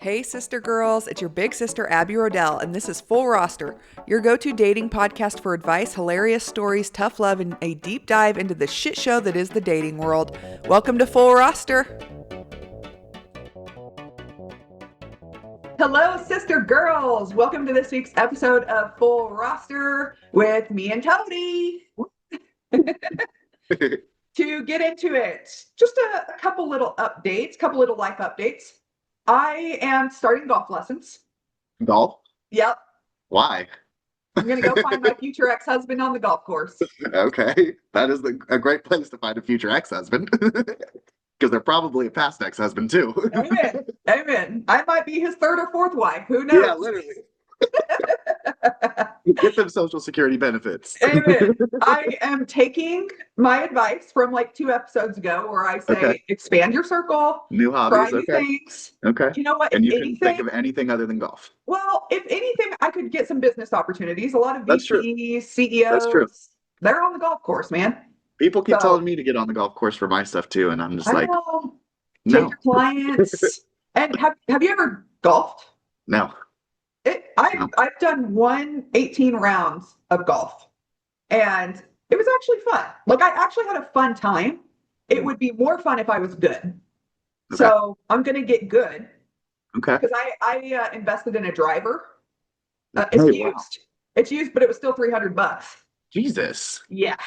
Hey, sister girls, it's your big sister Abby Rodell, and this is Full Roster, your go to dating podcast for advice, hilarious stories, tough love, and a deep dive into the shit show that is the dating world. Welcome to Full Roster. Hello, sister girls. Welcome to this week's episode of Full Roster with me and Tony. To get into it, just a couple little updates, couple little life updates. I am starting golf lessons. Golf? Yep. Why? I'm going to go find my future ex-husband on the golf course. Okay. That is a great place to find a future ex-husband. Because they're probably a past ex-husband too. Amen. Amen. I might be his third or fourth wife. Who knows? Yeah, literally. Get them Social Security benefits. Amen. I am taking my advice from like 2 episodes ago where I say, expand your circle, new try hobbies. new things. Okay. You know what? And If you anything, can think of anything other than golf. well, if anything, I could get some business opportunities. A lot of That's true. VPs, CEOs, That's true. they're on the golf course, man. People keep So- telling me to get on the golf course for my stuff too, and I'm just I like, know. no, Take your clients. And have you ever golfed? no. I've done 18 rounds of golf, and it was actually fun. Like, I actually had a fun time. It would be more fun if I was good. Okay. So I'm gonna get good Okay. because I invested in a driver. Hey, It's wow. used. It's used, but it was still $300. Jesus. Yeah,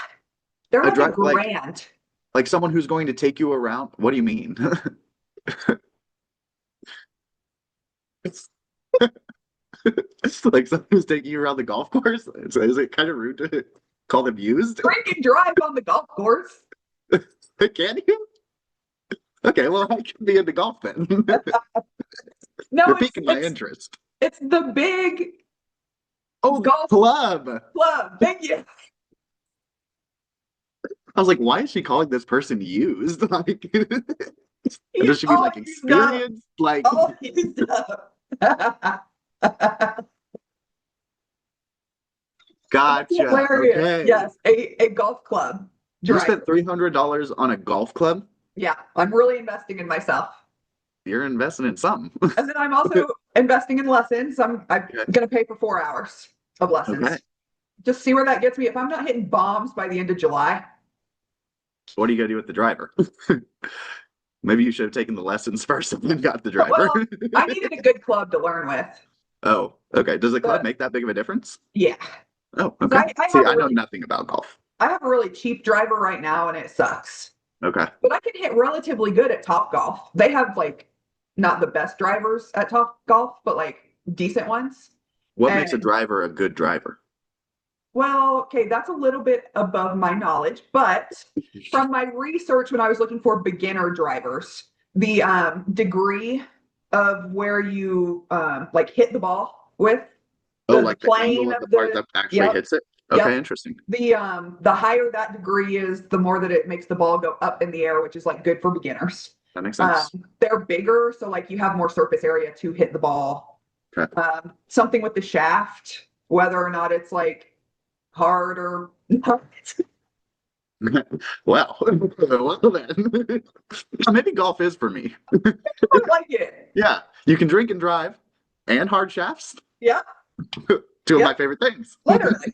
they're A like drive- a grand. Like someone who's going to take you around? What do you mean? It's like someone who's taking you around the golf course? So is it kind of rude to call them used? Drink and drive on the golf course. Can you? Okay, well, I can be into golf then. No, You're piquing my interest. it's the big Oh, golf club. club. Thank you. I was like, why is she calling this person used? Like, does she mean like used up. experienced? Like, All used up. gotcha. Hilarious. Okay. Yes, a golf club. You Driver. spent $300 on a golf club? Yeah, I'm really investing in myself. You're investing in something. And then I'm also investing in lessons. I'm Okay. going to pay for 4 hours of lessons. Okay. Just see where that gets me. If I'm not hitting bombs by the end of July, What are you gonna do with the driver? Maybe you should have taken the lessons first and then got the driver. well, I needed a good club to learn with. Oh, okay. Does the club But- make that big of a difference? Yeah. Oh, okay. I See, have a I know really- nothing about golf. I have a really cheap driver right now and it sucks. Okay. But I can hit relatively good at Top Golf. They have like not the best drivers at Top Golf, but like decent ones. What makes a And- driver a good driver? Well, okay, that's a little bit above my knowledge, but from my research when I was looking for beginner drivers, the degree of where you like hit the ball with Oh, the like the plane angle of of the part the- that actually yep, hits it? Okay, yep. interesting. the higher that degree is, the more that it makes the ball go up in the air, which is like good for beginners. That makes sense. They're bigger, so like you have more surface area to hit the ball. Okay. Something with the shaft, whether or not it's like hard or not. Well, well then. Maybe golf is for me. I like it. Yeah, you can drink and drive and hard shafts. Yeah, Two of Yep. my favorite things. literally.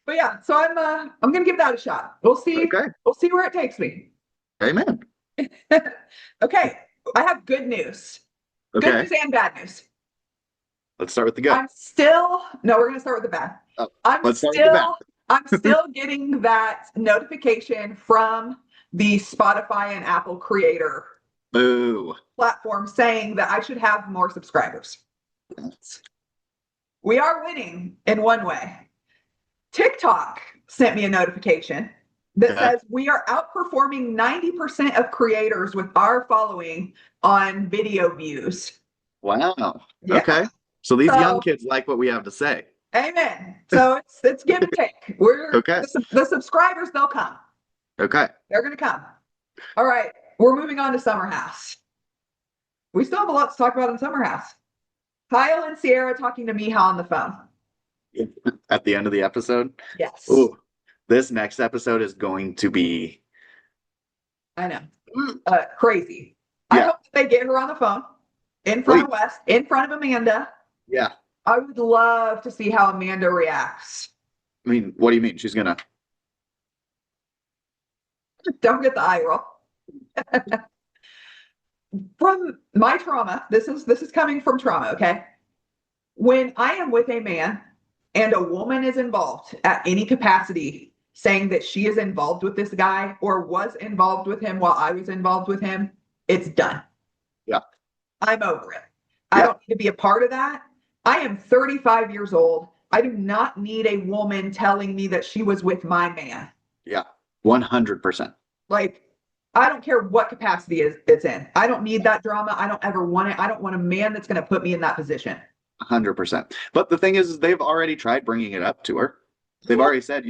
But yeah, so I'm gonna give that a shot. We'll see. Okay. We'll see where it takes me. Amen. Okay, I have good news. Good Okay. news and bad news. Let's start with the good. We're gonna start with the bad. Oh, I'm let's start with the bad. I'm still getting that notification from the Spotify and Apple creator Boo. platform saying that I should have more subscribers. We are winning in one way. TikTok sent me a notification that Yeah. says we are outperforming 90% of creators with our following on video views. Wow. Yeah. Okay. So these So- young kids like what we have to say. Amen. So it's give and take. Okay. The subscribers, they'll come. Okay. They're gonna come. All right. We're moving on to Summer House. We still have a lot to talk about in Summer House. Kyle and Sierra talking to Miha on the phone. At the end of the episode. Yes. Ooh, this next episode is going to be I know. Crazy. Yeah. I hope they get her on the phone in front of West, in front of Amanda. Yeah. I would love to see how Amanda reacts. I mean, what do you mean? She's gonna. Don't get the eye roll. From my trauma, this is coming from trauma, okay? When I am with a man and a woman is involved at any capacity, saying that she is involved with this guy or was involved with him while I was involved with him, it's done. Yeah. I'm over it. I don't need to be a part of that. I am 35 years old. I do not need a woman telling me that she was with my man. Yeah. 100%. Like, I don't care what capacity it's in. I don't need that drama. I don't ever want it. I don't want a man that's going to put me in that position. 100%. But the thing is, they've already tried bringing it up to her. They've already said,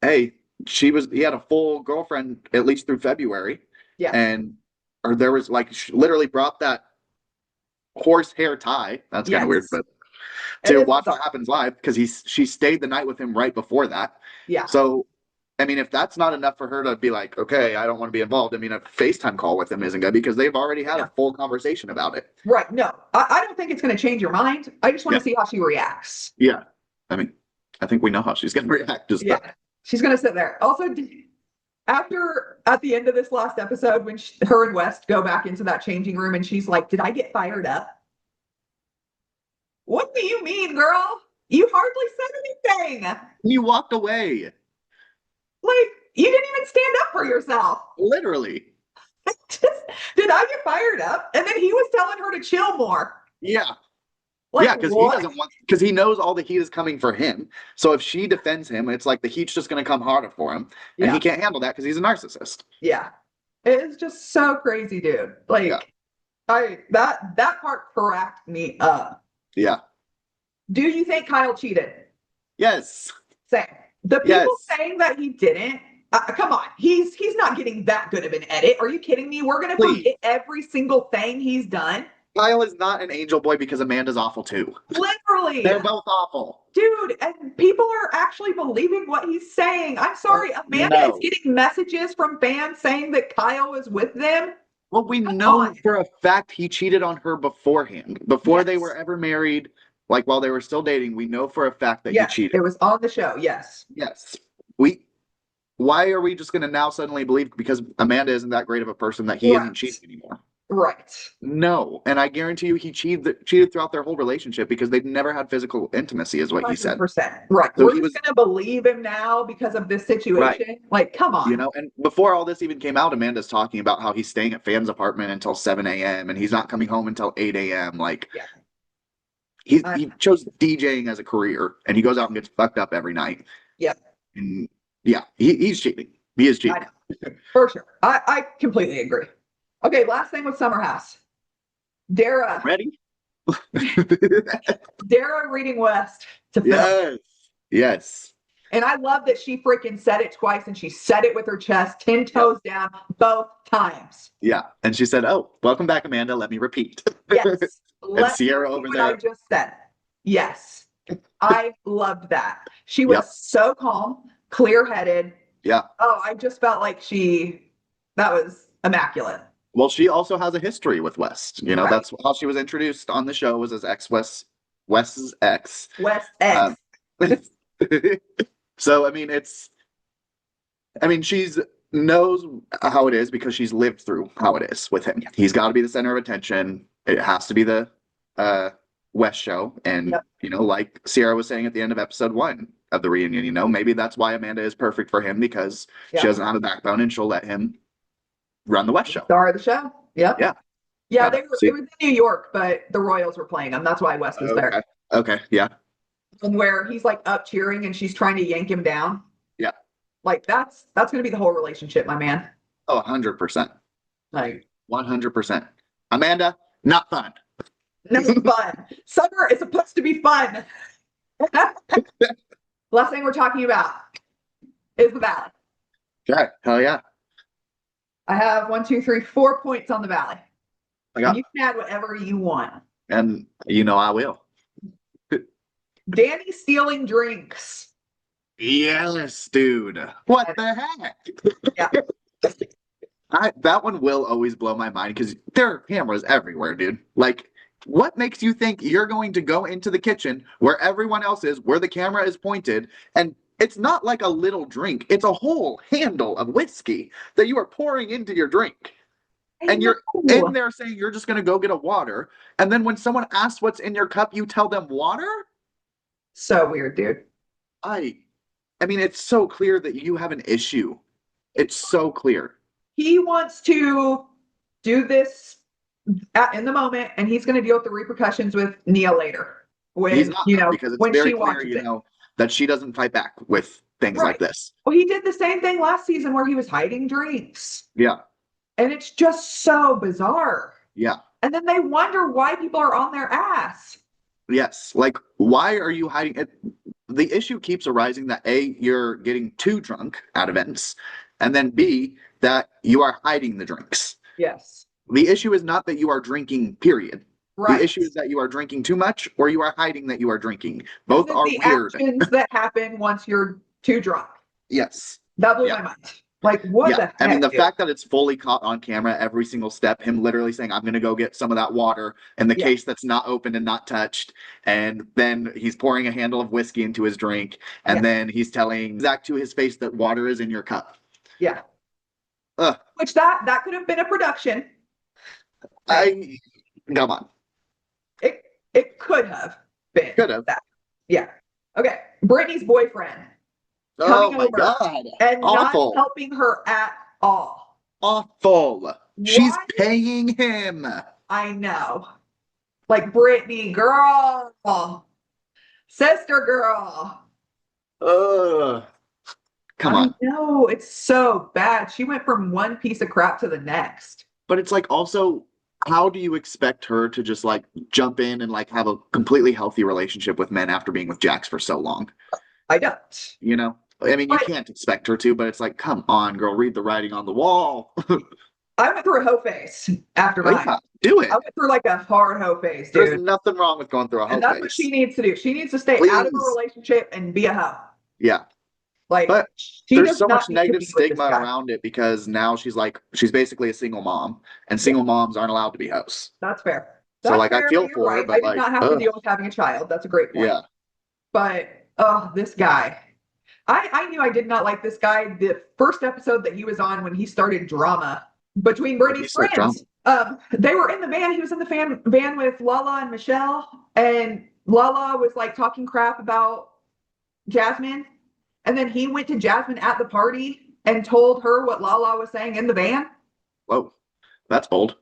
hey, he had a full girlfriend at least through February. Yeah. Or there was she literally brought that horsehair tie. That's kind of weird, but to watch what happens live because she stayed the night with him right before that. Yeah. So, I mean, if that's not enough for her to be like, okay, I don't want to be involved. I mean, a FaceTime call with him isn't good because they've already had a full conversation about it. Right. No, I don't think it's going to change your mind. I just want to see how she reacts. Yeah. I mean, I think we know how she's going to react. She's going to sit there. Also, at the end of this last episode, when her and West go back into that changing room and she's like, did I get fired up? What do you mean, girl? You hardly said anything. You walked away. Like, you didn't even stand up for yourself. Literally. Did I get fired up? And then he was telling her to chill more. Yeah. Like, because he doesn't want, because he knows all the heat is coming for him. So if she defends him, it's like the heat's just going to come harder for him. And he can't handle that because he's a narcissist. Yeah. It's just so crazy, dude. Like, that part cracked me up. Yeah. Do you think Kyle cheated? Yes. Same. The people saying that he didn't, come on, he's not getting that good of an edit. Are you kidding me? We're gonna forget every single thing he's done. Kyle is not an angel boy because Amanda's awful too. Literally. They're both awful. Dude, and people are actually believing what he's saying. I'm sorry, Amanda is getting messages from fans saying that Kyle is with them. Well, we know for a fact he cheated on her beforehand. Before they were ever married, like while they were still dating, we know for a fact that he cheated. It was on the show, yes. Yes. Why are we just going to now suddenly believe because Amanda isn't that great of a person that he isn't cheating anymore? Right. No. And I guarantee you he cheated throughout their whole relationship because they've never had physical intimacy is what 100%. He said. Right. So we're just going to believe him now because of this situation. Right. Like, come on. And before all this even came out, Amanda's talking about how he's staying at Fan's apartment until 7 a.m. and he's not coming home until 8 a.m. Like, he chose DJing as a career and he goes out and gets fucked up every night. Yep. And he's cheating. He is cheating. I know. For sure. I completely agree. Okay, last thing with Summer House. Dara. Ready? Dara reading West to film. Yes. And I love that she freaking said it twice and she said it with her chest, 10 toes down, both times. Yeah. And she said, oh, welcome back, Amanda. Let me repeat. Yes. And Sierra over there. I just said. Yes. I loved that. She was so calm, clear-headed. Yeah. Oh, I just felt like that was immaculate. Well, she also has a history with West. That's how she was introduced on the show was as West's ex. West ex. So, she's knows how it is because she's lived through how it is with him. He's got to be the center of attention. It has to be the West show. And, like Sierra was saying at the end of episode 1 of the reunion, maybe that's why Amanda is perfect for him because she doesn't have a backbone and she'll let him run the West show. Star of the show. Yep. Yeah. Yeah, it was in New York, but the Royals were playing them. That's why West was there. Okay. Yeah. And where he's like up cheering and she's trying to yank him down. Yeah. Like that's going to be the whole relationship, my man. Oh, 100%. Like 100%. Amanda, not fun. No fun. Summer is supposed to be fun. Last thing we're talking about is the Valley. Okay. Hell yeah. I have 1, 2, 3, 4 points on the Valley. You can add whatever you want. And I will. Danny stealing drinks. Yes, dude. What the heck? Yeah. That one will always blow my mind because there are cameras everywhere, dude. Like, what makes you think you're going to go into the kitchen where everyone else is, where the camera is pointed, and it's not like a little drink, it's a whole handle of whiskey that you are pouring into your drink. I And you're in know. there saying you're just gonna go get a water, and then when someone asks what's in your cup, you tell them water? So weird, dude. I I mean, it's so clear that you have an issue. It's so clear. He wants to do this in the moment, and he's going to deal with the repercussions with Nia later He's when not though, because it's when very she clear, watches it. that she doesn't fight back with things like Right. this. Well, he did the same thing last season where he was hiding drinks, Yeah, and it's just so bizarre. yeah, And then they wonder why people are on their ass. yes. Like, why are you hiding it? The issue keeps arising that A, you're getting too drunk at events, and then B, that you are hiding the drinks. Yes. The issue is not that you are drinking, period. The Right. issue is that you are drinking too much or you are hiding that you are drinking. And Both then are the weird. actions that happen once you're too drunk. Yes. That blew Yeah. my mind. Like, what Yeah. the I mean, heck, the dude? fact that it's fully caught on camera every single step, him literally saying, I'm going to go get some of that water in the Yeah. case that's not open and not touched. And then he's pouring a handle of whiskey into his drink. And Yeah. then he's telling Zach to his face that water is in your cup. Yeah. Ugh. Which that could have been a production. Come on. It could have been Could have. that. Yeah. Okay. Brittany's boyfriend Oh coming my over God. and not Awful. helping her at all. Awful. She's Why? paying him. I know. Like Brittany, girl, sister girl. Ugh. Come I on. know. It's so bad. She went from one piece of crap to the next. But it's like also, how do you expect her to just like jump in and like have a completely healthy relationship with men after being with Jax for so long? I don't. You know? I mean, you But can't expect her to, but it's like, come on, girl, read the writing on the wall. I went through a hoe phase after mine. Yeah, do it. I went through like a hard hoe phase, There's dude. nothing wrong with going through a And hoe that's what she phase. needs to do. She needs to stay out of a Please. relationship and be a hoe. Yeah. Like, But she there's does so not much need to negative be with this stigma guy. around it because now she's basically a single mom, and Yeah, single moms aren't allowed to be hosts. that's fair. So That's like I fair, but feel you're for her, right. I but did like, not have to deal with having a child. That's a great point. yeah. But oh, this guy. I knew I did not like this guy the first episode that he was on when he started drama between What do you Brittany's start drama? friends. They were in the van. He was in the van with Lala and Michelle, and Lala was like talking crap about Jasmine. And then he went to Jasmine at the party and told her what Lala was saying in the van. Whoa, that's bold.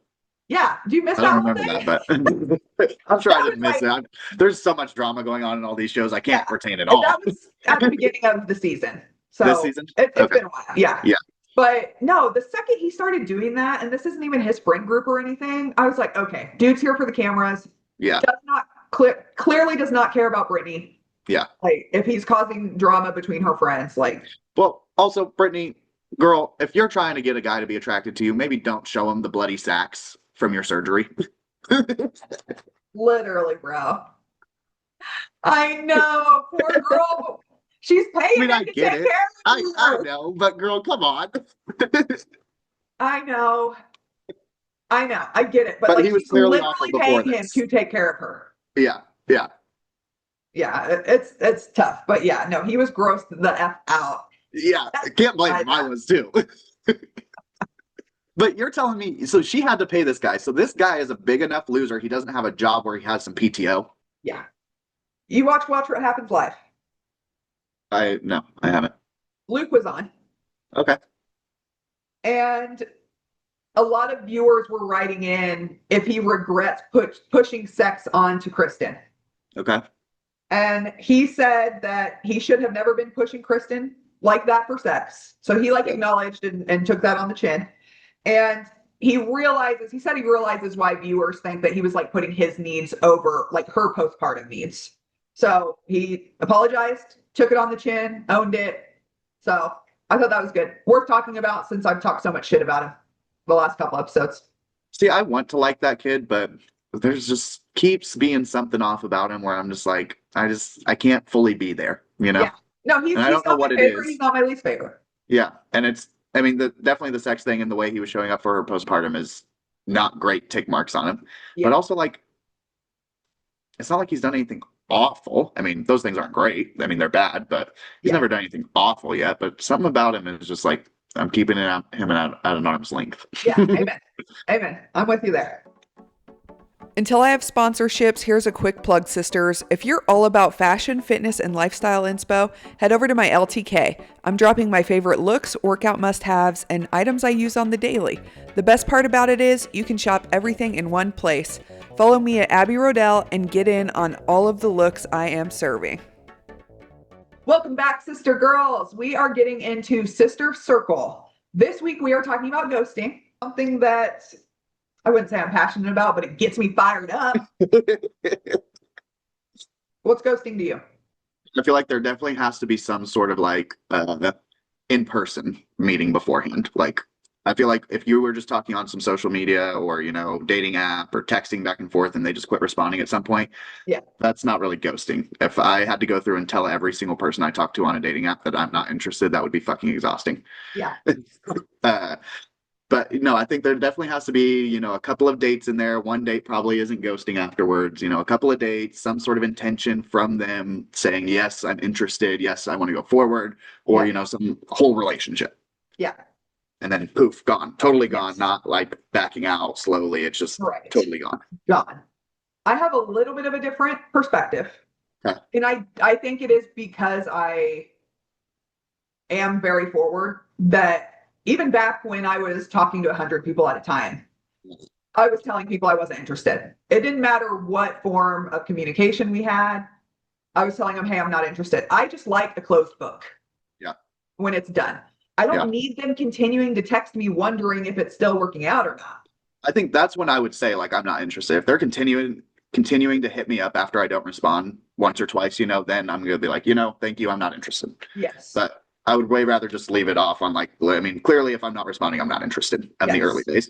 Yeah. Do you miss I don't that whole remember thing? that, but I'm sure I That was didn't miss like, it. There's so much drama going on in all these shows. I yeah. can't retain it And that all. was at the beginning of the season. This So season? it's Okay. been a while. Yeah. Yeah. But no, the second he started doing that, and this isn't even his friend group or anything, I was like, okay, dude's here for the cameras. Yeah. Does not clearly does not care about Brittany. Yeah. Like if he's causing drama between her friends, like Well, also, Brittany, girl, if you're trying to get a guy to be attracted to you, maybe don't show him the bloody sacks from your surgery. literally, bro. I know, poor girl. She's paying I mean, him I to get take it. care of I her. know, but girl, come on. I know. I know. I get it. But But like he was she's clearly awful literally before paying him this. to take care of her. Yeah. Yeah. Yeah, it's tough. But yeah, no, he was grossed the F out. Yeah. I can't blame him. I was too. But you're telling me, so she had to pay this guy. So this guy is a big enough loser. He doesn't have a job where he has some PTO. Yeah. You watch What Happens Live. No, I haven't. Luke was on, Okay. and a lot of viewers were writing in if he regrets pushing sex onto Kristen. Okay. And he said that he should have never been pushing Kristen like that for sex. So he like acknowledged and took that on the chin. And he said he realizes why viewers think that he was like putting his needs over like her postpartum needs. So he apologized, took it on the chin, owned it. So I thought that was good. Worth talking about since I've talked so much shit about him the last couple episodes. See, I want to like that kid, but there's just keeps being something off about him where I'm just like, I can't fully be there, you know? Yeah. No, he's And I don't know not what my it favorite. is. He's not my least favorite. Yeah. And it's I mean, definitely the sex thing and the way he was showing up for her postpartum is not great tick marks on him. Yeah. But also, like, it's not like he's done anything awful. I mean, those things aren't great. I mean, they're bad, but he's Yeah. never done anything awful yet. But something about him is just like, I'm keeping him at an arm's length. Yeah. Amen. Amen. I'm with you there. Until I have sponsorships, here's a quick plug, sisters. If you're all about fashion, fitness, and lifestyle inspo, head over to my LTK. I'm dropping my favorite looks, workout must-haves, and items I use on the daily. The best part about it is you can shop everything in one place. Follow me at Abby Rodell and get in on all of the looks I am serving. Welcome back, sister girls. We are getting into Sister Circle. This week we are talking about ghosting, something that I wouldn't say I'm passionate about, but it gets me fired up. What's ghosting to you? I feel like there definitely has to be some sort of like in-person meeting beforehand. Like, I feel like if you were just talking on some social media or, dating app or texting back and forth and they just quit responding at some point, Yeah, that's not really ghosting. If I had to go through and tell every single person I talk to on a dating app that I'm not interested, that would be fucking exhausting. yeah, But no, I think there definitely has to be, a couple of dates in there. One date probably isn't ghosting afterwards, a couple of dates, some sort of intention from them saying, yes, I'm interested. Yes, I want to go forward, or, yeah, some whole relationship. yeah. And then poof, gone, totally gone, Yes. not like backing out slowly. It's just Right. totally gone. Gone. I have a little bit of a different perspective. Okay. And I think it is because I am very forward that even back when I was talking to 100 people at a time, I was telling people I wasn't interested. It didn't matter what form of communication we had. I was telling them, hey, I'm not interested. I just like a closed book. Yeah. When it's done. I don't need them continuing to text me wondering if it's still working out or not. I think that's when I would say, like, I'm not interested. If they're continuing to hit me up after I don't respond once or twice, then I'm gonna be like, thank you, I'm not interested. Yes. But I would way rather just leave it off on like, I mean, clearly if I'm not responding, I'm not interested in the early days,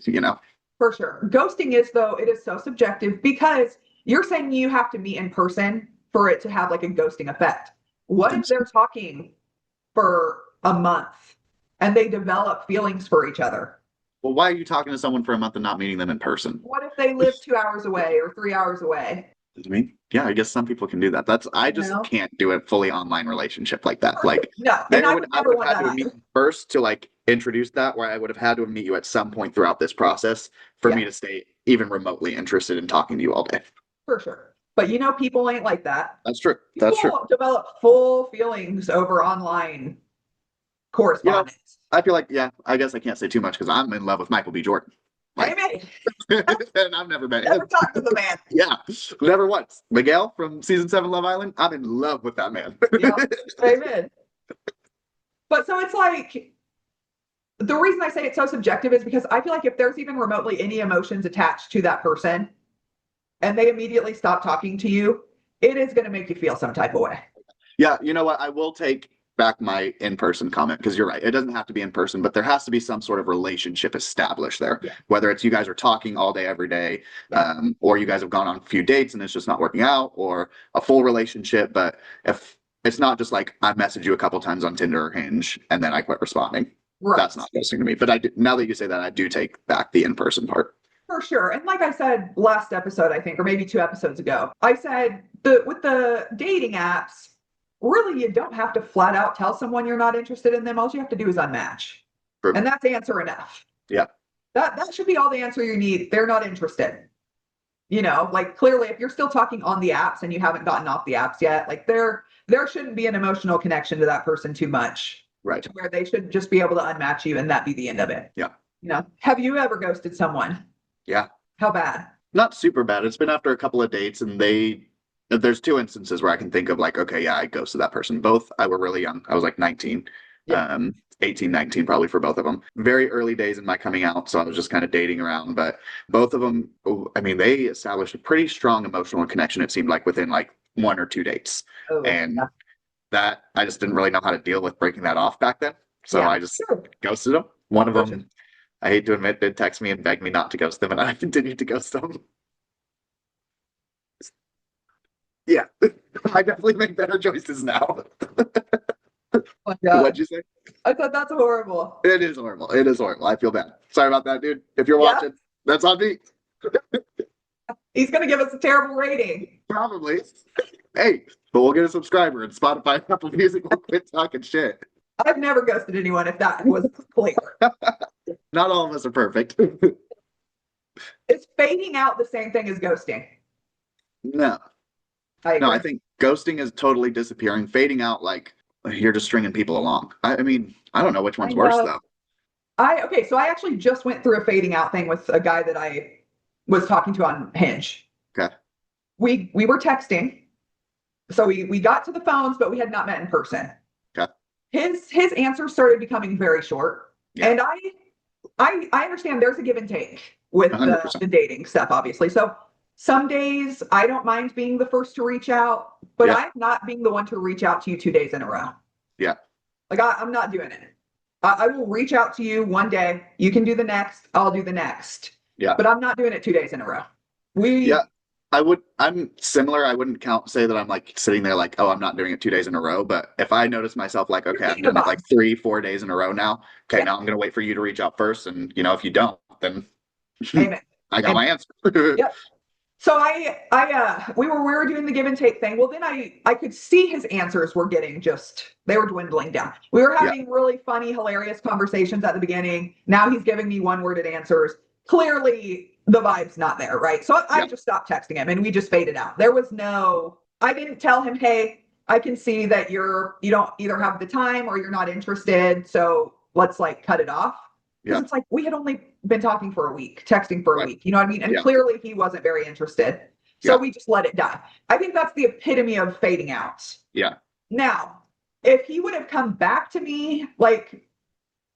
For sure. Ghosting is, though, it is so subjective because you're saying you have to meet in person for it to have like a ghosting effect. What if they're talking for a month and they develop feelings for each other? Well, why are you talking to someone for a month and not meeting them in person? What if they live 2 hours away or 3 hours away? I mean, yeah, I guess some people can do that. I just can't do a fully online relationship like that. Like, no, and I would never want have that to meet you first to like introduce that, where I would have had to meet you at some point throughout this process for me to stay even remotely interested in talking to you all day. For sure. But people ain't like that. That's true. That's true. People develop full feelings over online correspondence. I feel like, I guess I can't say too much because I'm in love with Michael B. Jordan. Like, and I've never met him. Never talked to the man. Yeah, never once. Miguel from season 7 Love Island. I'm in love with that man. Yeah, amen. But so it's like, the reason I say it's so subjective is because I feel like if there's even remotely any emotions attached to that person and they immediately stop talking to you, it is going to make you feel some type of way. Yeah, you know what? I will take back my in-person comment because you're right. It doesn't have to be in person, but there has to be some sort of relationship established there. Yeah. Whether it's you guys are talking all day, every day, or you guys have gone on a few dates and it's just not working out, or a full relationship. But if it's not just like I message you a couple times on Tinder or Hinge and then I quit responding, that's not ghosting to me. But now that you say that, I do take back the in-person part. For sure. And like I said last episode, I think, or maybe 2 episodes ago, I said with the dating apps, really, you don't have to flat out tell someone you're not interested in them. All you have to do is unmatch. True. And that's answer enough. Yeah. That should be all the answer you need. They're not interested. Like clearly, if you're still talking on the apps and you haven't gotten off the apps yet, like there shouldn't be an emotional connection to that person too much. Right. To where they should just be able to unmatch you and that be the end of it. Yeah. Have you ever ghosted someone? Yeah. How bad? Not super bad. It's been after a couple of dates and there's 2 instances where I can think of like, okay, yeah, I ghosted that person. Both, I were really young. I was like 19, 18, 19, probably for both of them. Very early days in my coming out. So I was just kind of dating around, but both of them, I mean, they established a pretty strong emotional connection. It seemed like within like 1 or 2 dates. That I just didn't really know how to deal with breaking that off back then. So I just ghosted them. One of them, I hate to admit, did text me and beg me not to ghost them, and I continued to ghost them. Yeah, I definitely make better choices now. Oh my God. What'd you say? I thought that's horrible. It is horrible. It is horrible. I feel bad. Sorry about that, dude. If you're Yeah. watching, that's on me. He's going to give us a terrible rating. Probably. Hey, but we'll get a subscriber and Spotify, Apple Music will quit talking shit. I've never ghosted anyone, if that was clear. Not all of us are perfect. Is fading out the same thing as ghosting? No. I agree. No, I think ghosting is totally disappearing. Fading out, like you're just stringing people along. I mean, I don't know which one's worse though. Okay, so I actually just went through a fading out thing with a guy that I was talking to on Hinge. Okay. We were texting. So we got to the phones, but we had not met in person. Okay. His answers started becoming very short. Yeah. And I understand there's a give and take with the dating stuff, obviously. So some days I don't mind being the first to reach out, but Yeah. I'm not being the one to reach out to you 2 days in a row. Yeah. Like I'm not doing it. I will reach out to you one day. You can do the next. I'll do the next. Yeah. But I'm not doing it 2 days in a row. Yeah. I'm similar. I wouldn't say that I'm like sitting there like, oh, I'm not doing it 2 days in a row. But if I notice myself like, okay, I've done it like 3-4 days in a row now. Okay, Yeah. now I'm going to wait for you to reach out first. And, if you don't, then Amen. I got my answer. Yep. So we were doing the give and take thing. Well, then I could see his answers were they were dwindling down. We were having really funny, hilarious conversations at the beginning. Now he's giving me one-worded answers. Clearly the vibe's not there, right? So I just stopped texting him and we just faded out. I didn't tell him, hey, I can see that you don't either have the time or you're not interested. So let's like cut it off. Because it's like we had only been talking for a week, texting for a week. You know what I mean? And clearly he wasn't very interested. So we just let it die. I think that's the epitome of fading out. Yeah. Now, if he would have come back to me like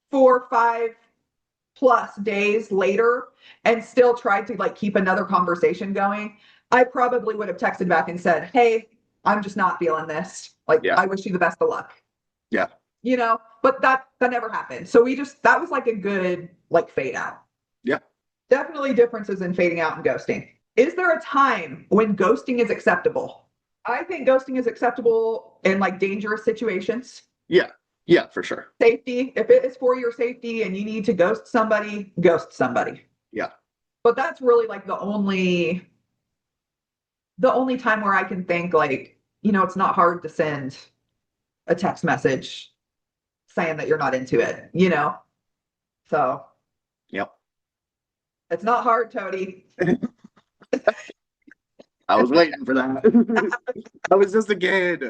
4, 5+ days later and still tried to like keep another conversation going, I probably would have texted back and said, hey, I'm just not feeling this. Like, I wish you the best of luck. Yeah. But that never happened. So that was like a good like fade out. Yeah. Definitely differences in fading out and ghosting. Is there a time when ghosting is acceptable? I think ghosting is acceptable in like dangerous situations. Yeah. Yeah, for sure. Safety. If it is for your safety and you need to ghost somebody, ghost somebody. Yeah. But that's really like the only time where I can think like, it's not hard to send a text message saying that you're not into it, So. Yep. It's not hard, Toady. I was waiting for that. I was just a kid.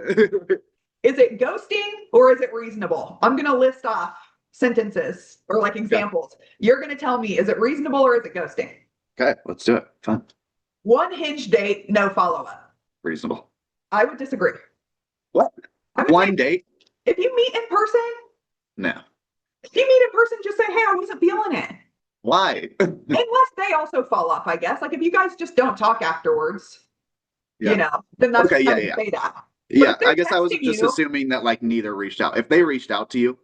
Is it ghosting or is it reasonable? I'm going to list off sentences or like examples. You're going to tell me, is it reasonable or is it ghosting? Okay, let's do it. Fun. 1 Hinge date, no follow-up. Reasonable. I would disagree. What? One date? If you meet in person, no. If you meet in person, just say, hey, I wasn't feeling it. Why? Unless they also fall off, I guess. Like if you guys just don't talk afterwards, then that's okay, fade out. Yeah, I guess I was just assuming that like neither reached out. If they reached out to you,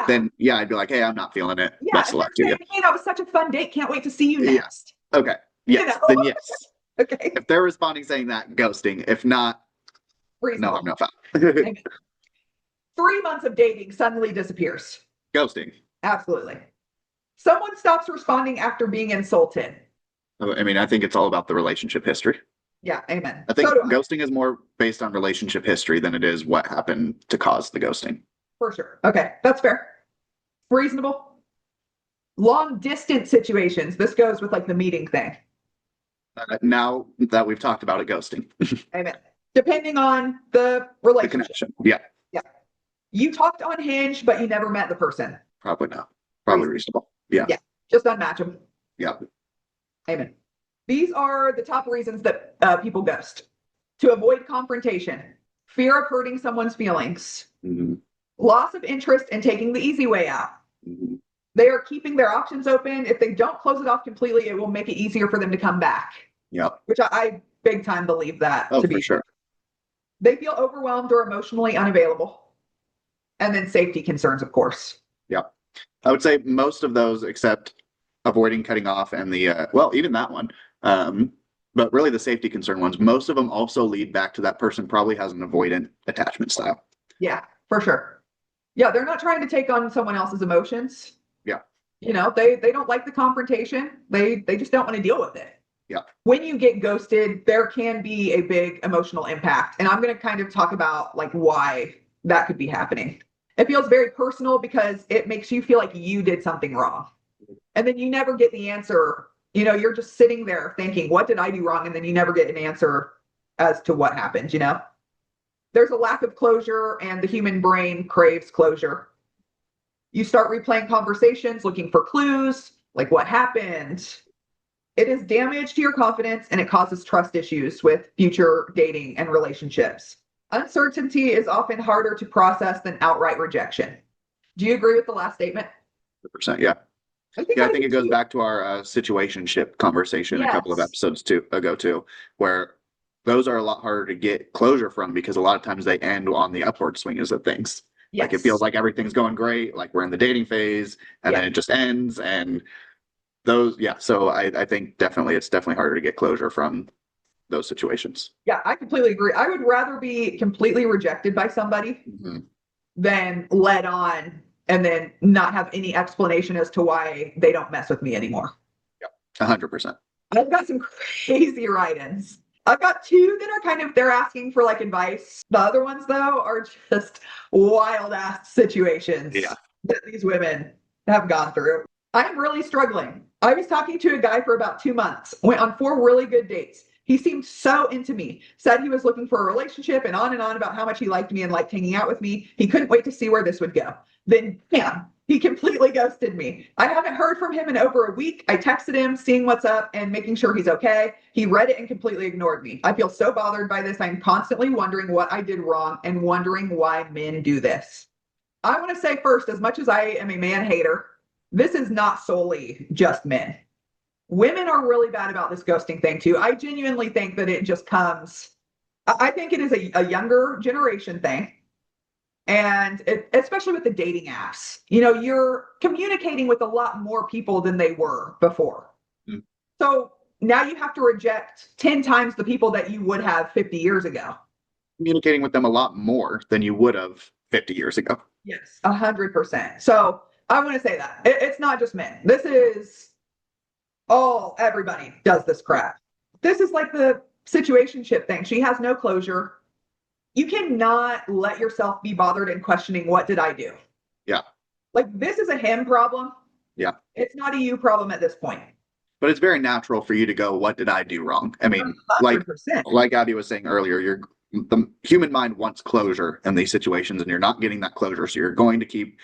then I'd be like, hey, I'm not feeling it. Yeah, best of luck to you. Hey, that was such a fun date. Can't wait to see you next. Yeah. Okay. Yes. Then yes. Okay. If they're responding saying that, ghosting. If not, reasonable. No, I'm not found. 3 months of dating suddenly disappears. Ghosting. Absolutely. Someone stops responding after being insulted. I mean, I think it's all about the relationship history. Yeah, amen. I think ghosting is more based on relationship history than it is what happened to cause the ghosting. For sure. Okay, that's fair. Reasonable. Long distance situations. This goes with like the meeting thing. Now that we've talked about it, ghosting. Amen. Depending on the relationship. The connection. Yeah. Yeah. You talked on Hinge, but you never met the person. Probably not. Probably reasonable. Yeah. Yeah. Just unmatchable. Yeah. Amen. These are the top reasons that people ghost. To avoid confrontation, fear of hurting someone's feelings, loss of interest in taking the easy way out. They are keeping their options open. If they don't close it off completely, it will make it easier for them to come back. Yep. Which I big time believe that to be for sure. They feel overwhelmed or emotionally unavailable. And then safety concerns, of course. Yep. I would say most of those, except avoiding cutting off and the, even that one. But really the safety concern ones, most of them also lead back to that person probably has an avoidant attachment style. Yeah, for sure. Yeah, they're not trying to take on someone else's emotions. Yeah. You know, they don't like the confrontation. They just don't want to deal with it. Yeah. When you get ghosted, there can be a big emotional impact. And I'm going to kind of talk about like why that could be happening. It feels very personal because it makes you feel like you did something wrong. And then you never get the answer. You know, you're just sitting there thinking, what did I do wrong? And then you never get an answer as to what happened, you know? There's a lack of closure, and the human brain craves closure. You start replaying conversations, looking for clues, like what happened. It is damage to your confidence, and it causes trust issues with future dating and relationships. Uncertainty is often harder to process than outright rejection. Do you agree with the last statement? 100%. Yeah. I think Yeah, I think it goes back to our situationship conversation a couple of Yes. episodes ago too, where those are a lot harder to get closure from because a lot of times they end on the upward swings of things. Like it feels like everything's going great, like we're in the dating phase, and then it just ends. And those, yeah. So I think it's definitely harder to get closure from those situations. Yeah, I completely agree. I would rather be completely rejected by somebody than led on and then not have any explanation as to why they don't mess with me anymore. 100%. I've got some crazy write-ins. I've got two that are kind of, they're asking for like advice. The other ones though are just wild ass situations that these women have gone through. I'm really struggling. I was talking to a guy for about 2 months, went on 4 really good dates. He seemed so into me, said he was looking for a relationship and on about how much he liked me and liked hanging out with me. He couldn't wait to see where this would go. Then, bam, he completely ghosted me. I haven't heard from him in over a week. I texted him, seeing what's up and making sure he's okay. He read it and completely ignored me. I feel so bothered by this. I'm constantly wondering what I did wrong and wondering why men do this. I want to say first, as much as I am a man hater, this is not solely just men. Women are really bad about this ghosting thing too. I genuinely think that it just comes, I think it is a younger generation thing. And especially with the dating apps, you know, you're communicating with a lot more people than they were before. So now you have to reject 10 times the people that you would have 50 years ago. Communicating with them a lot more than you would have 50 years ago. Yes, 100%. So I want to say that it's not just men. This is everybody does this crap. This is like the situationship thing. She has no closure. You cannot let yourself be bothered and questioning, what did I do? Yeah. Like this is a him problem. Yeah. It's not a you problem at this point. But it's very natural for you to go, what did I do wrong? I mean, 100%. like Abby was saying earlier, the human mind wants closure in these situations, and you're not getting that closure. So you're going to keep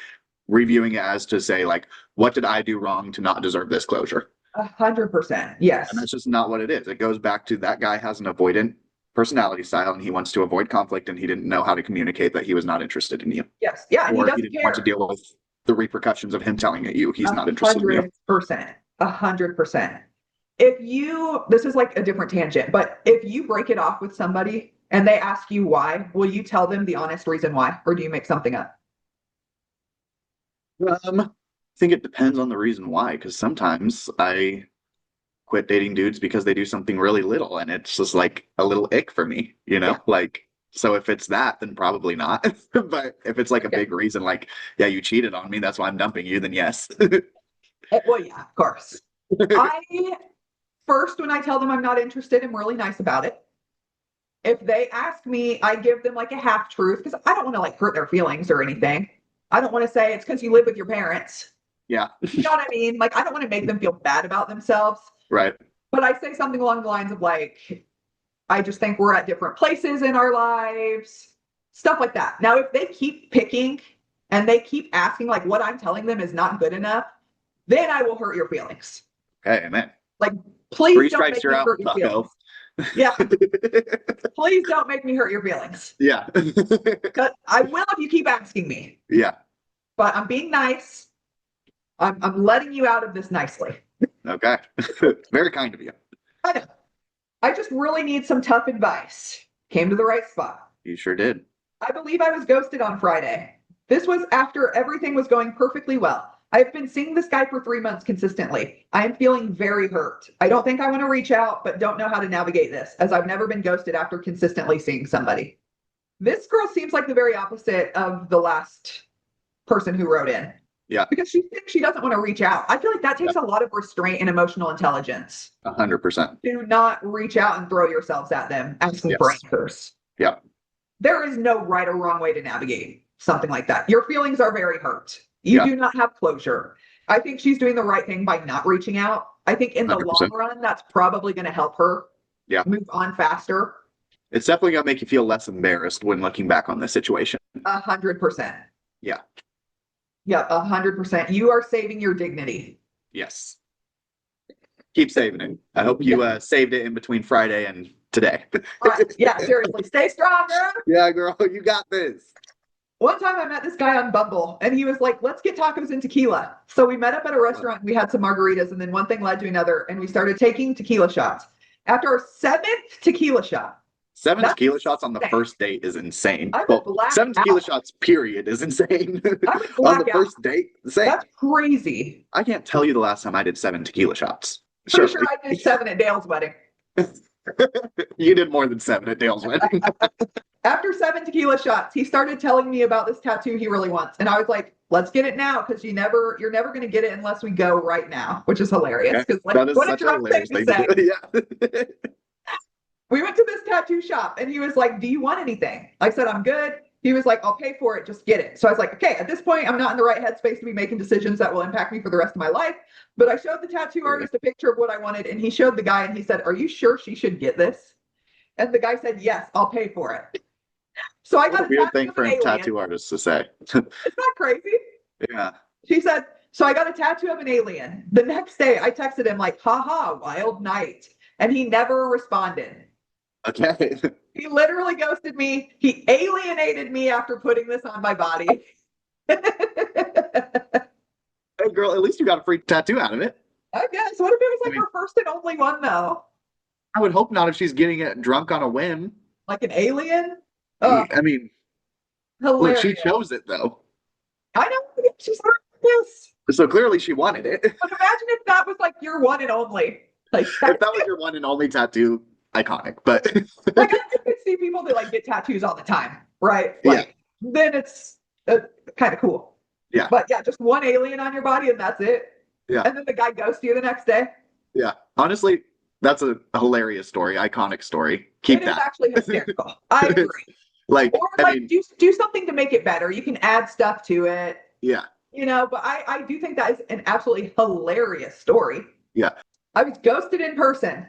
reviewing it as to say, like, what did I do wrong to not deserve this closure? 100%. Yes. And that's just not what it is. It goes back to that guy has an avoidant personality style, and he wants to avoid conflict, and he didn't know how to communicate that he was not interested in you. Yes. Yeah. And or he he didn't want to deal with the repercussions of him telling you he's not interested in you. 100%. 100%. This is like a different tangent, but if you break it off with somebody and they ask you why, will you tell them the honest reason why, or do you make something up? I think it depends on the reason why, because sometimes I quit dating dudes because they do something really little, and it's just like a little ick for me, you know? Like, so if it's that, then probably not. But if it's like a big reason, like, yeah, you cheated on me, that's why I'm dumping you, then yes. Well, yeah, of course. First, when I tell them I'm not interested, I'm really nice about it. If they ask me, I give them like a half truth because I don't want to like hurt their feelings or anything. I don't want to say it's because you live with your parents. Yeah. You know what I mean? Like, I don't want to make them feel bad about themselves. Right. But I say something along the lines of like, I just think we're at different places in our lives, stuff like that. Now, if they keep picking and they keep asking, like what I'm telling them is not good enough, then I will hurt your feelings. Okay, man. Like, please 3 don't strikes, make you're me out, hurt your feelings. Yeah. Please don't make me hurt your feelings. Yeah. Because I will if you keep asking me. Yeah. But I'm being nice. I'm letting you out of this nicely. Okay. Very kind of you. I know. I just really need some tough advice. Came to the right spot. You sure did. I believe I was ghosted on Friday. This was after everything was going perfectly well. I've been seeing this guy for 3 months consistently. I am feeling very hurt. I don't think I want to reach out, but don't know how to navigate this, as I've never been ghosted after consistently seeing somebody. This girl seems like the very opposite of the last person who wrote in. Yeah. Because she thinks she doesn't want to reach out. I feel like that takes a lot of restraint and emotional intelligence. 100%. Do not reach out and throw yourselves at them asking for answers. Yeah. There is no right or wrong way to navigate something like that. Your feelings are very hurt. You do not have closure. I think she's doing the right thing by not reaching out. I think in the 100%. long run, that's probably going to help her move on faster. It's definitely going to make you feel less embarrassed when looking back on this situation. 100%. Yeah. Yeah, 100%. You are saving your dignity. Yes. Keep saving it. I hope you saved it in between Friday and today. Right. Yeah, seriously. Stay strong, girl. Yeah, girl, you got this. One time I met this guy on Bumble and he was like, let's get tacos and tequila. So we met up at a restaurant and we had some margaritas and then one thing led to another and we started taking tequila shots. After our 7th tequila shot. 7 tequila shots on the first date is insane. Well, 7 tequila shots, period, is insane. On the first date, insane. That's crazy. I can't tell you the last time I did 7 tequila shots. Pretty sure I did 7 at Dale's wedding. You did more than 7 at Dale's wedding. After 7 tequila shots, he started telling me about this tattoo he really wants. And I was like, let's get it now because you're never going to get it unless we go right now, which is hilarious. Because that is such a hilarious thing to do. Yeah. We went to this tattoo shop and he was like, do you want anything? I said, I'm good. He was like, I'll pay for it. Just get it. So I was like, okay, at this point, I'm not in the right headspace to be making decisions that will impact me for the rest of my life. But I showed the tattoo artist a picture of what I wanted. And he showed the guy and he said, are you sure she should get this? And the guy said, yes, I'll pay for it. So I got a weird thing for a tattoo artist to say. Isn't that crazy? Yeah. She said, so I got a tattoo of an alien. The next day I texted him like, haha, wild night. And he never responded. Okay. He literally ghosted me. He alienated me after putting this on my body. Hey, girl, at least you got a free tattoo out of it. I guess. What if it was like her first and only one, though? I would hope not if she's getting it drunk on a whim. Like an alien? I mean, hilarious. Look, she chose it, though. I know. She's heard this. So clearly she wanted it. But imagine if that was like your one and only. Like if that was your one and only tattoo, iconic. But like I could see people that like get tattoos all the time, right? Like then it's kind of cool. Yeah. But yeah, just one alien on your body and that's it. Yeah. And then the guy ghosts you the next day. Yeah. Honestly, that's a hilarious story, iconic story. Keep that. It is actually hysterical. I agree. Like, or like do something to make it better. You can add stuff to it. Yeah. You know, but I do think that is an absolutely hilarious story. Yeah. I was ghosted in person.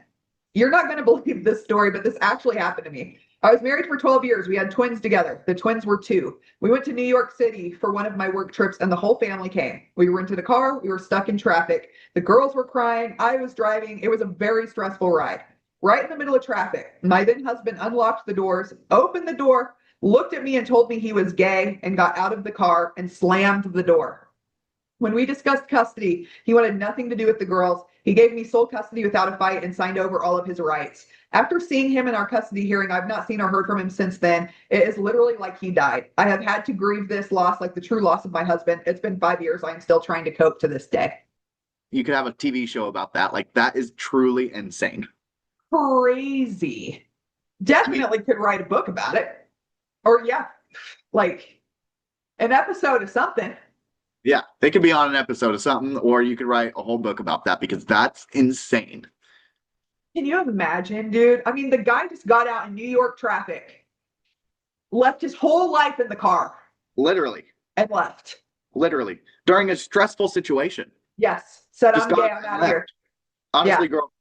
You're not going to believe this story, but this actually happened to me. I was married for 12 years. We had twins together. The twins were 2. We went to New York City for one of my work trips and the whole family came. We rented a car. We were stuck in traffic. The girls were crying. I was driving. It was a very stressful ride. Right in the middle of traffic, my then husband unlocked the doors, opened the door, looked at me and told me he was gay and got out of the car and slammed the door. When we discussed custody, he wanted nothing to do with the girls. He gave me sole custody without a fight and signed over all of his rights. After seeing him in our custody hearing, I've not seen or heard from him since then. It is literally like he died. I have had to grieve this loss like the true loss of my husband. It's been 5 years. I'm still trying to cope to this day. You could have a TV show about that. Like, that is truly insane. Crazy. Definitely could write a book about it. Or like an episode of something. Yeah, they could be on an episode of something, or you could write a whole book about that because that's insane. Can you imagine, dude? I mean, the guy just got out in New York traffic, left his whole life in the car. Literally. And left. Literally. During a stressful situation. Yes. Said, Just I'm gay, I'm out of here. Honestly, girl,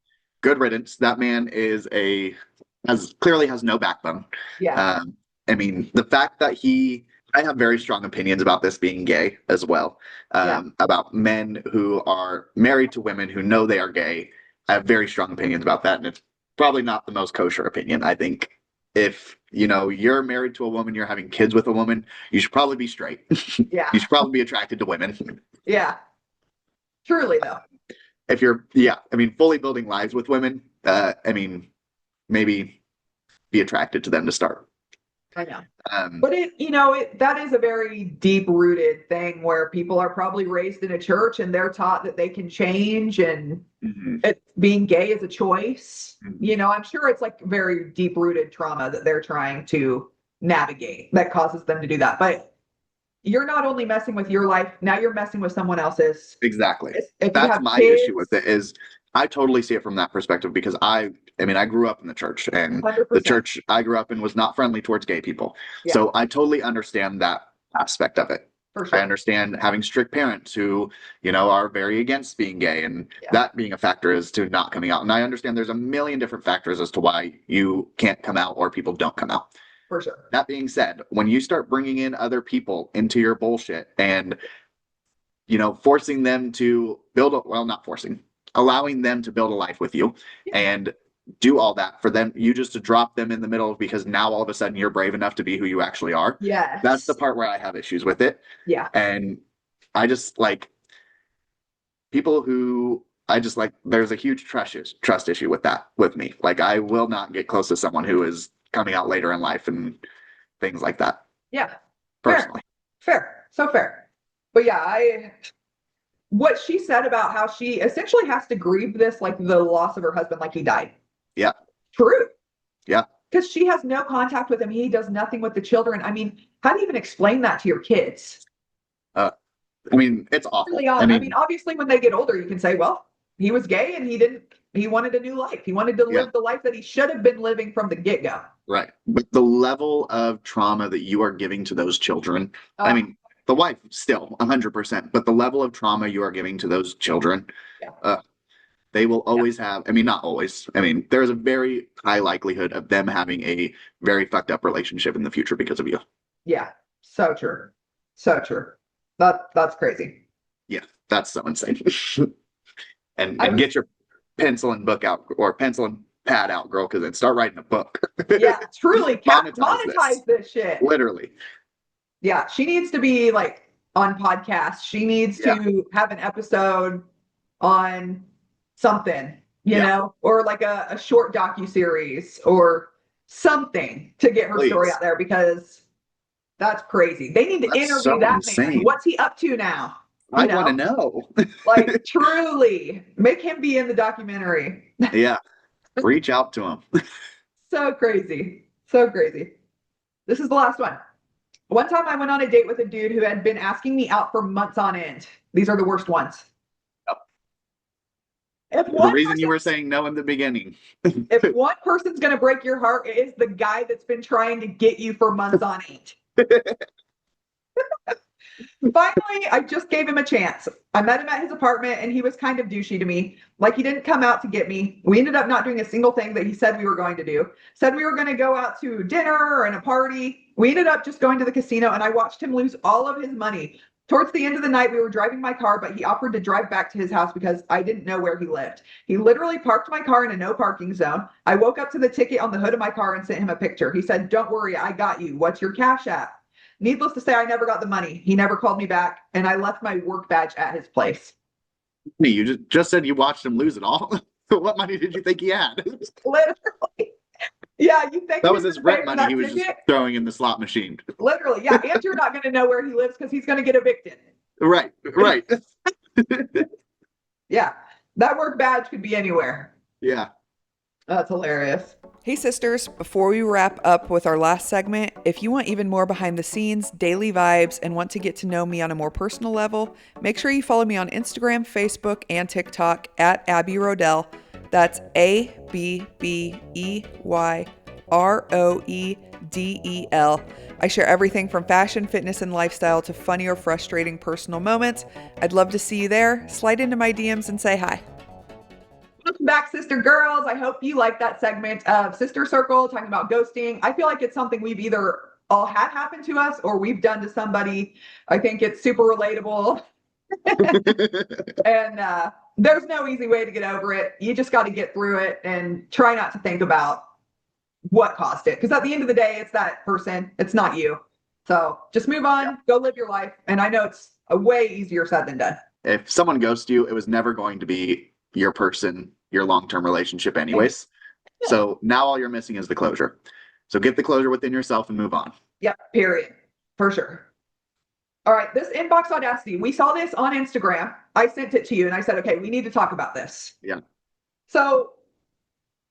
good riddance. That man clearly has no backbone. Yeah. I mean, the fact that I have very strong opinions about this being gay as well. About men who are married to women who know they are gay. I have very strong opinions about that. And it's probably not the most kosher opinion. I think if, you're married to a woman, you're having kids with a woman, you should probably be straight. Yeah. You should probably be attracted to women. Yeah. Truly, though. If you're, fully building lives with women, maybe be attracted to them to start. I know. But that is a very deep rooted thing where people are probably raised in a church and they're taught that they can change and being gay is a choice. Mm-hmm. I'm sure it's like very deep rooted trauma that they're trying to navigate that causes them to do that. But you're not only messing with your life, now you're messing with someone else's. Exactly. If you That's have my kids, issue with it is I totally see it from that perspective because I mean, I grew up in the church and the 100%. church I grew up in was not friendly towards gay people. Yeah. So I totally understand that aspect of it. For I sure. understand having strict parents who, are very against being gay and Yeah. that being a factor as to not coming out. And I understand there's a million different factors as to why you can't come out or people don't come out. For sure. That being said, when you start bringing in other people into your bullshit and forcing them to not forcing, allowing them to build a life with you and do all that for them, you just to drop them in the middle because now all of a sudden you're brave enough to be who you actually are. Yes. That's the part where I have issues with it. Yeah. And I just like people who there's a huge trust issue with that with me. Like I will not get close to someone who is coming out later in life and things like that. Yeah. Personally. Fair. So fair. But yeah, what she said about how she essentially has to grieve this, like the loss of her husband, like he died. Yeah. True. Yeah. Because she has no contact with him. He does nothing with the children. I mean, how do you even explain that to your kids? I mean, it's awful. Really I mean, obviously when they get older, you can say, well, he was gay and he wanted a new life. He wanted to live the life that he should have been living from the get-go. Right. But the level of trauma that you are giving to those children, I mean, the wife still 100%, but the level of trauma you are giving to those children, they will always have, I mean, not always. I mean, there's a very high likelihood of them having a very fucked up relationship in the future because of you. Yeah. So true. So true. That's crazy. Yeah, that's so insane. and get your pencil and book out or pencil and pad out, girl, because then start writing a book. Yeah, truly monetize this shit. Literally. Yeah, she needs to be like on podcasts. She needs to have an episode on something, you know, or like a short docuseries or something to get her story out there because that's crazy. They need to interview that man. What's he up to now? I want to know. Like truly make him be in the documentary. Yeah. Reach out to him. So crazy. So crazy. This is the last one. One time I went on a date with a dude who had been asking me out for months on end. These are the worst ones. If the reason you were saying no in the beginning. If one person's going to break your heart, it is the guy that's been trying to get you for months on end. Finally, I just gave him a chance. I met him at his apartment and he was kind of douchey to me. Like he didn't come out to get me. We ended up not doing a single thing that he said we were going to do. Said we were going to go out to dinner and a party. We ended up just going to the casino and I watched him lose all of his money. Towards the end of the night, we were driving my car, but he offered to drive back to his house because I didn't know where he lived. He literally parked my car in a no parking zone. I woke up to the ticket on the hood of my car and sent him a picture. He said, "Don't worry, I got you. What's your Cash App?" Needless to say, I never got the money. He never called me back, and I left my work badge at his place. You just said you watched him lose it all. What money did you think he had? Literally. Yeah, you think that was his rent money he was just throwing in the slot machine. Literally, yeah. And you're not going to know where he lives because he's going to get evicted. Right. Yeah, that work badge could be anywhere. Yeah. That's hilarious. Hey sisters, before we wrap up with our last segment, if you want even more behind the scenes, daily vibes, and want to get to know me on a more personal level, make sure you follow me on Instagram, Facebook, and TikTok at Abby Rodell. That's ABBYROEDEL. I share everything from fashion, fitness, and lifestyle to funny or frustrating personal moments. I'd love to see you there. Slide into my DMs and say hi. Welcome back, sister girls. I hope you like that segment of Sister Circle talking about ghosting. I feel like it's something we've either all had happen to us or we've done to somebody. I think it's super relatable. And there's no easy way to get over it. You just got to get through it and try not to think about what caused it. Because at the end of the day, it's that person. It's not you. So just move on, go live your life. And I know it's a way easier said than done. If someone ghosts you, it was never going to be your person, your long-term relationship anyways. Yeah. So now all you're missing is the closure. So get the closure within yourself and move on. Yep, period. For sure. All right, this inbox audacity. We saw this on Instagram. I sent it to you and I said, okay, we need to talk about this. Yeah. So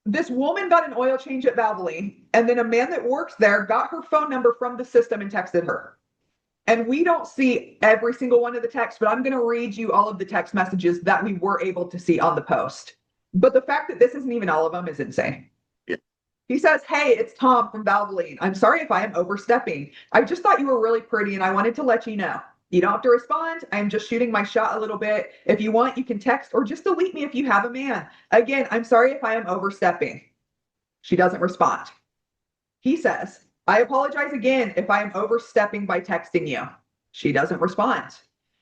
this woman got an oil change at Valvoline, and then a man that works there got her phone number from the system and texted her. And we don't see every single one of the texts, but I'm going to read you all of the text messages that we were able to see on the post. But the fact that this isn't even all of them is insane. Yeah. He says, "Hey, it's Tom from Valvoline. I'm sorry if I am overstepping. I just thought you were really pretty and I wanted to let you know. You don't have to respond. I'm just shooting my shot a little bit. If you want, you can text or just delete me if you have a man. Again, I'm sorry if I am overstepping." She doesn't respond. He says, "I apologize again if I am overstepping by texting you." She doesn't respond.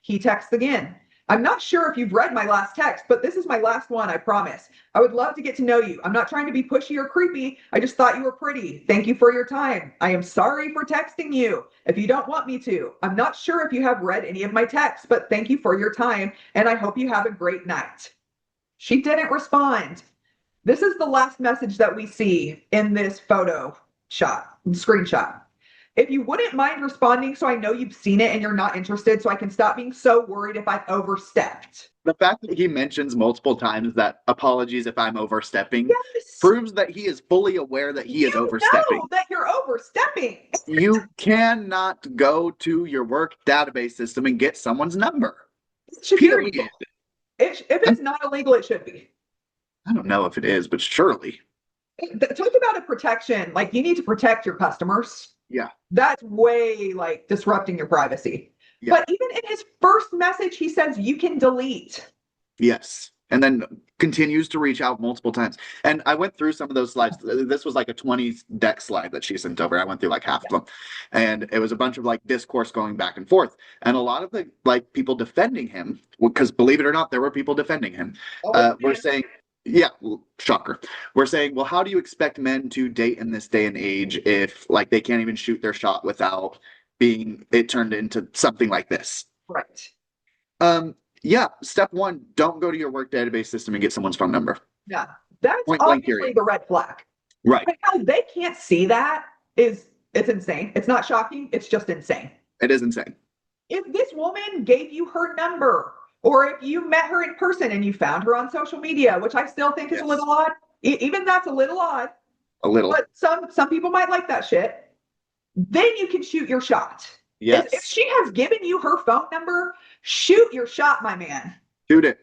He texts again. "I'm not sure if you've read my last text, but this is my last one, I promise. I would love to get to know you. I'm not trying to be pushy or creepy. I just thought you were pretty. Thank you for your time. I am sorry for texting you if you don't want me to. I'm not sure if you have read any of my texts, but thank you for your time, and I hope you have a great night." She didn't respond. This is the last message that we see in this photo screenshot. "If you wouldn't mind responding so I know you've seen it and you're not interested, so I can stop being so worried if I've overstepped." The fact that he mentions multiple times that apologies if I'm overstepping Yes. proves that he is fully aware that he is overstepping. Know that you're overstepping. You cannot go to your work database system and get someone's number. It should be Period. illegal. If it's not illegal, it should be. I don't know if it is, but surely. Talk about a protection. Like, you need to protect your customers. Yeah. That's way like disrupting your privacy. Yeah. But even in his first message, he says you can delete. Yes. And then continues to reach out multiple times. And I went through some of those slides. This was like a 20 deck slide that she sent over. I went through like half of them. And it was a bunch of like discourse going back and forth. And a lot of the like people defending him, because believe it or not, there were people defending him, were saying, yeah, shocker. We're saying, well, how do you expect men to date in this day and age if like they can't even shoot their shot without being it turned into something like this? Right. Yeah, step one, don't go to your work database system and get someone's phone number. Yeah. That's Point blank obviously period. the red flag. Right. But how they can't see that it's insane. It's not shocking. It's just insane. It is insane. If this woman gave you her number, or if you met her in person and you found her on social media, which I still think is a little odd, even that's a little odd. A little. But some people might like that shit. Then you can shoot your shot. Yes. If she has given you her phone number, shoot your shot, my man. Shoot it.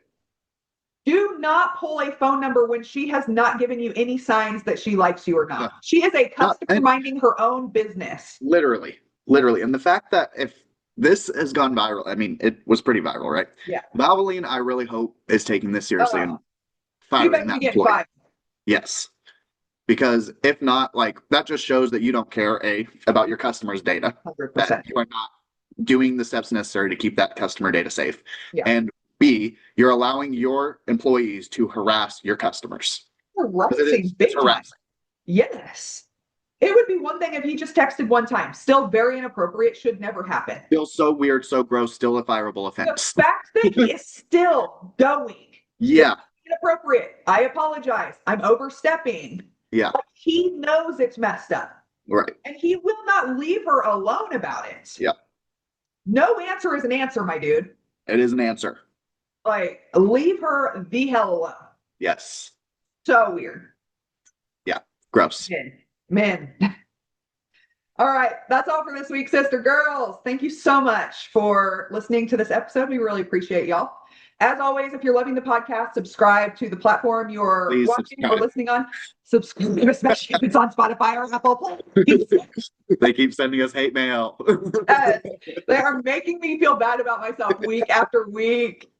Do not pull a phone number when she has not given you any signs that she likes you or not. Yeah. She is a customer minding her own business. Literally. And the fact that if this has gone viral, I mean, it was pretty viral, right? Yeah. Valvoline, I really hope, is taking this seriously and You firing better that be getting employee. fired. Yes. Because if not, like, that just shows that you don't care, A, about your customers' data. 100%. That you are not doing the steps necessary to keep that customer data safe. Yeah. And B, you're allowing your employees to harass your customers. Harassing, big time. Harassing. Yes. It would be one thing if he just texted one time. Still very inappropriate. Should never happen. Still so weird, so gross, still a fireable offense. The fact that he is still going. Yeah. Inappropriate. I apologize. I'm overstepping. Yeah. Like, he knows it's messed up. Right. And he will not leave her alone about it. Yeah. No answer is an answer, my dude. It is an answer. Like, leave her the hell alone. Yes. So weird. Yeah. Gross. Men. All right. That's all for this week, sister girls. Thank you so much for listening to this episode. We really appreciate y'all. As always, if you're loving the podcast, subscribe to the platform you're Please watching subscribe. or listening on. Subscribe, especially if it's on Spotify or Apple. They keep sending us hate mail. Yes, they are making me feel bad about myself week after week.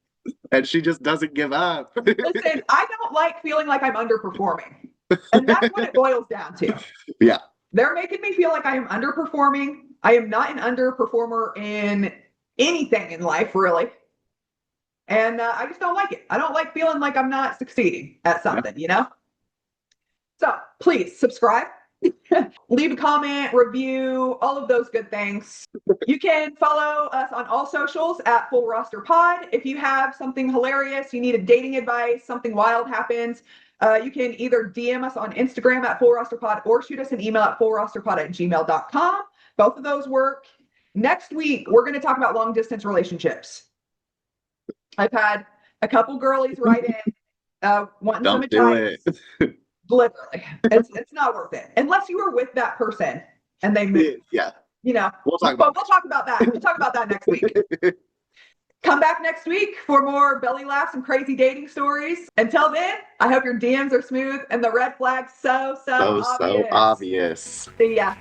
And she just doesn't give up. Listen, I don't like feeling like I'm underperforming. And that's what it boils down to. Yeah. They're making me feel like I am underperforming. I am not an underperformer in anything in life, really. And I just don't like it. I don't like feeling like I'm not succeeding at something, you know? So please subscribe, leave a comment, review, all of those good things. You can follow us on all socials at Full Roster Pod. If you have something hilarious, you need a dating advice, something wild happens, you can either DM us on Instagram at Full Roster Pod or shoot us an email at fullrosterpod@gmail.com. Both of those work. Next week, we're going to talk about long distance relationships. I've had a couple girlies write in wanting some Don't do advice. it. Literally, it's not worth it unless you were with that person and they moved. Yeah. you know, We'll talk but about we'll talk about that. We'll talk about that next week. Come back next week for more belly laughs and crazy dating stories. Until then, I hope your DMs are smooth and the red flags so obvious. See ya.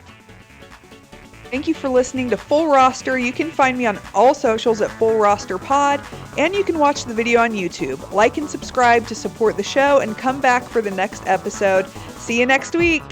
Thank you for listening to Full Roster. You can find me on all socials at Full Roster Pod, and you can watch the video on YouTube. Like and subscribe to support the show, and come back for the next episode. See you next week.